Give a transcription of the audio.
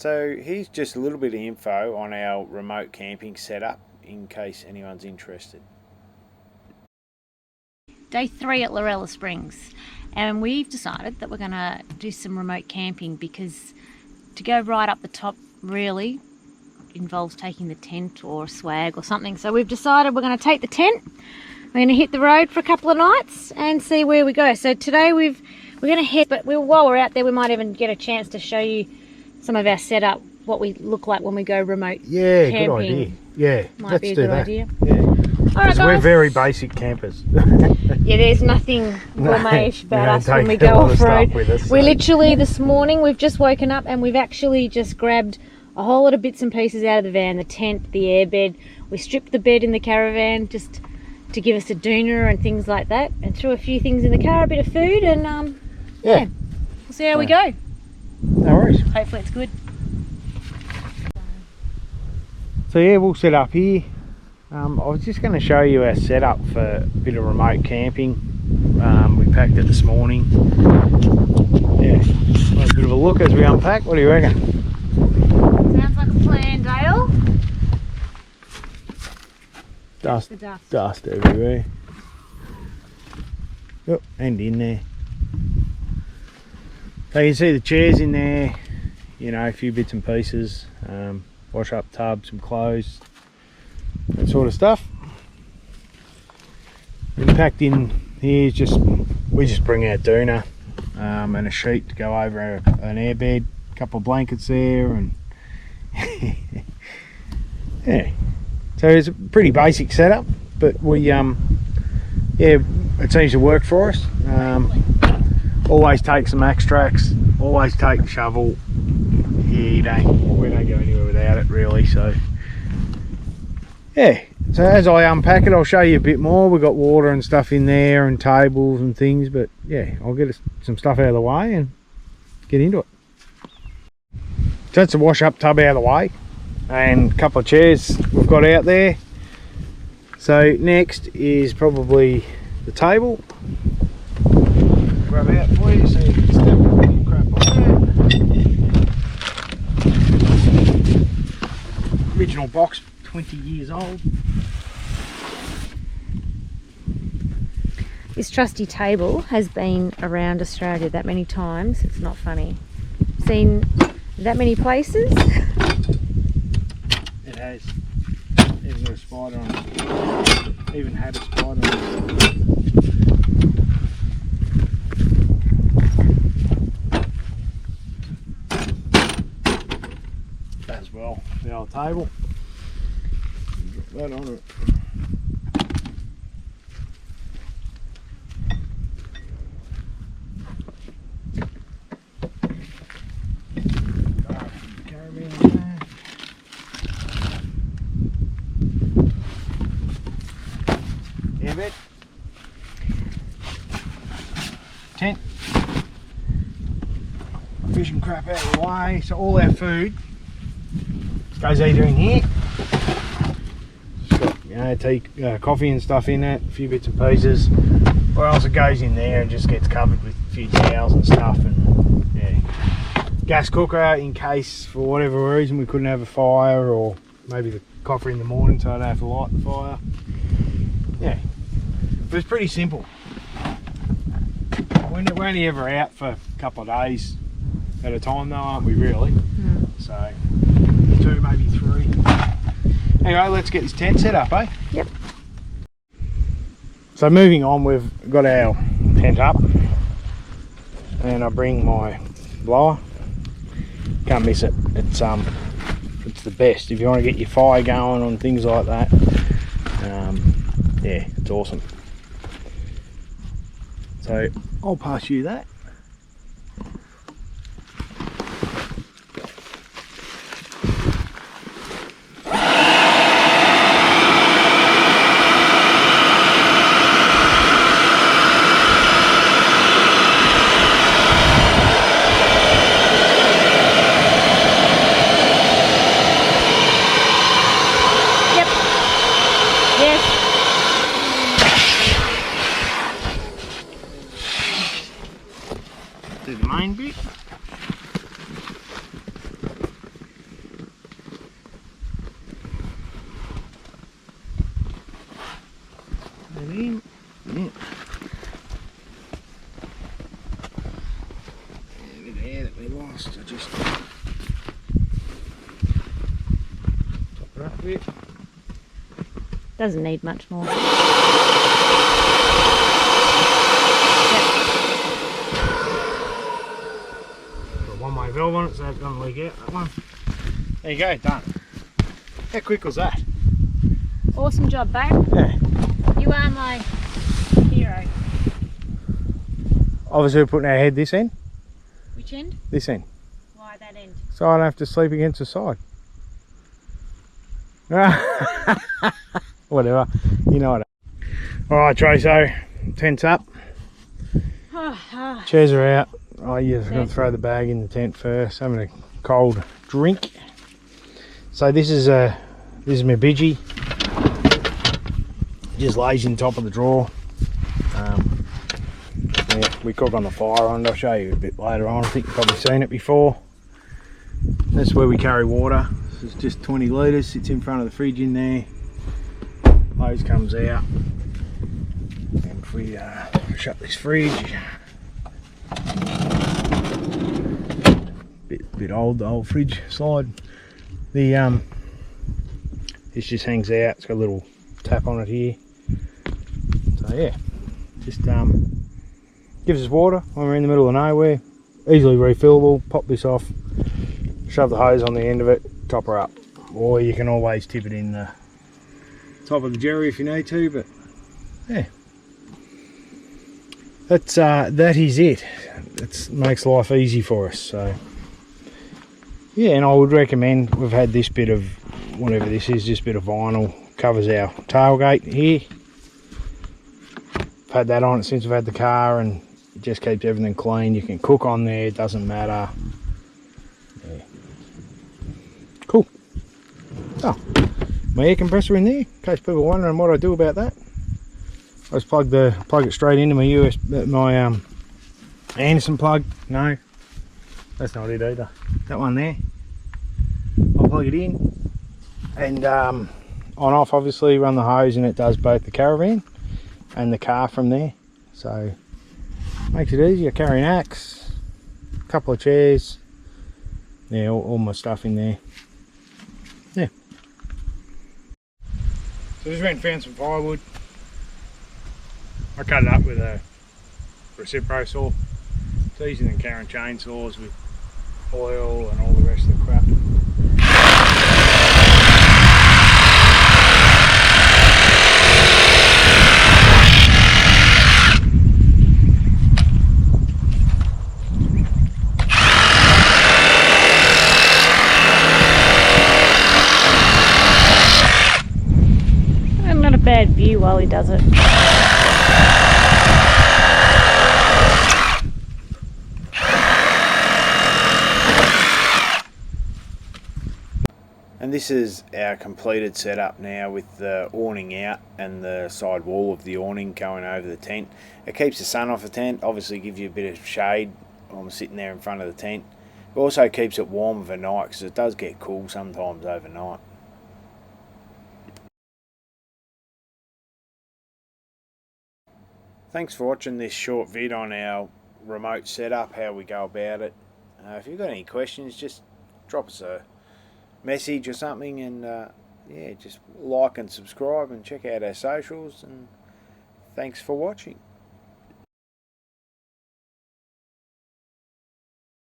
So here's just a little bit of info on our remote camping setup in case anyone's interested. Day 3 at Lorella Springs, and we've decided that we're going to do some remote camping because to go right up the top really involves taking the tent or swag or something. So we've decided we're going to take the tent, we're going to hit the road for a couple of nights and see where we go. So today we're going to head, but while we're out there we might even get a chance to show you some of our setup, what we look like when we go remote camping. Good idea. Yeah, might be a good idea. Yeah. All right, we're very basic campers. Yeah, there's nothing gourmet about us when we don't go take a lot of off-road. stuff with us, We so. literally, this morning, we've just woken up and we've actually just grabbed a whole lot of bits and pieces out of the van, the tent, the airbed. We stripped the bed in the caravan just to give us a doona and things like that, and threw a few things in the car, a bit of food, and yeah, we'll see how we go. No worries. Hopefully it's good. So yeah, we'll set up here. I was just going to show you our setup for a bit of remote camping. We packed it this morning. Yeah, have a bit of a look as we unpack. What do you reckon? Sounds like a plan, Dale. Dust everywhere. Yep, and in there. So you can see the chairs in there, you know, a few bits and pieces, wash up tub, some clothes, that sort of stuff. And packed in here is we just bring our doona and a sheet to go over an airbed, a couple of blankets there, and yeah. So it's a pretty basic setup, but we yeah, it seems to work for us. Always take some extracts, always take the shovel. Yeah, we don't go anywhere without it really. So yeah, so as I unpack it I'll show you a bit more. We've got water and stuff in there and tables and things, but yeah, I'll get some stuff out of the way and get into it. So that's the wash up tub out of the way and a couple of chairs we've got out there. So next is probably the table. Grab out for you so you can step the crap on there. Original box, 20 years old. This trusty table has been around Australia that many times, it's not funny. Seen that many places. It has. Even got a spider on it. Even had a spider on it. As well, the old table. Get that on it. Airbed, tent, fishing crap out of the way, so all our food goes either in here. Just got, you know, tea, coffee and stuff in it, a few bits and pieces, or else it goes in there and just gets covered with a few towels and stuff. And yeah, gas cooker in case for whatever reason we couldn't have a fire, or maybe the coffee in the morning so I don't have to light the fire. Yeah, but it's pretty simple. We're only ever out for a couple of days at a time though, aren't we really? So 2, maybe 3. Anyway, let's get this tent set up, eh? Yep. So moving on, we've got our tent up and I bring my blower. Can't miss it. It's the best if you want to get your fire going on things like that. Yeah, it's awesome. So I'll pass you that. me lost. I just top it up a bit. Doesn't need much more. Yep. Got one-way valve on it, so it doesn't leak out, that one. There you go, done. How quick was that? Awesome job, Barry. Yeah. You are my hero. Obviously we're putting our head this end. Which end? This end. Why that end? So I don't have to sleep against the side. Whatever, you know what. Alright Traso, tent's up. Chairs are out. Oh yeah, I've got to throw the bag in the tent first. Having a cold drink. So this is my Bidgie. Just lays in top of the drawer. Yeah, we cook on the fire on it. I'll show you a bit later on. I think you've probably seen it before. That's where we carry water. This is just 20 litres, sits in front of the fridge in there. Hose comes out. And if we shut this fridge, bit old, the old fridge slide. The this just hangs out. It's got a little tap on it here. So yeah, just gives us water when we're in the middle of nowhere. Easily refillable. Pop this off, shove the hose on the end of it, top her up. Or you can always tip it in the top of the jerry if you need to, but yeah. That is it. It makes life easy for us. So yeah, and I would recommend, we've had this bit of, whatever this is, this bit of vinyl, covers our tailgate here. I've had that on it since we've had the car, and it just keeps everything clean. You can cook on there, it doesn't matter. Yeah. Cool. Oh, my air compressor in there, in case people are wondering what I do about that. I just plug it straight into my Anderson plug. No, that's not it either. That one there. I'll plug it in and on off, obviously run the hose, and it does both the caravan and the car from there. So makes it easier. Carry an axe, a couple of chairs. Yeah, all my stuff in there. Yeah. So just went and found some firewood. I cut it up with a Recipro saw. It's easier than carrying chainsaws with oil and all the rest of the crap. And not a bad view while he does it. And this is our completed setup now, with the awning out and the side wall of the awning going over the tent. It keeps the sun off the tent, obviously gives you a bit of shade while I'm sitting there in front of the tent. It also keeps it warm overnight, because it does get cool sometimes overnight. Thanks for watching this short vid on our remote setup, how we go about it. If you've got any questions, just drop us a message or something, and yeah, just like and subscribe and check out our socials, and thanks for watching.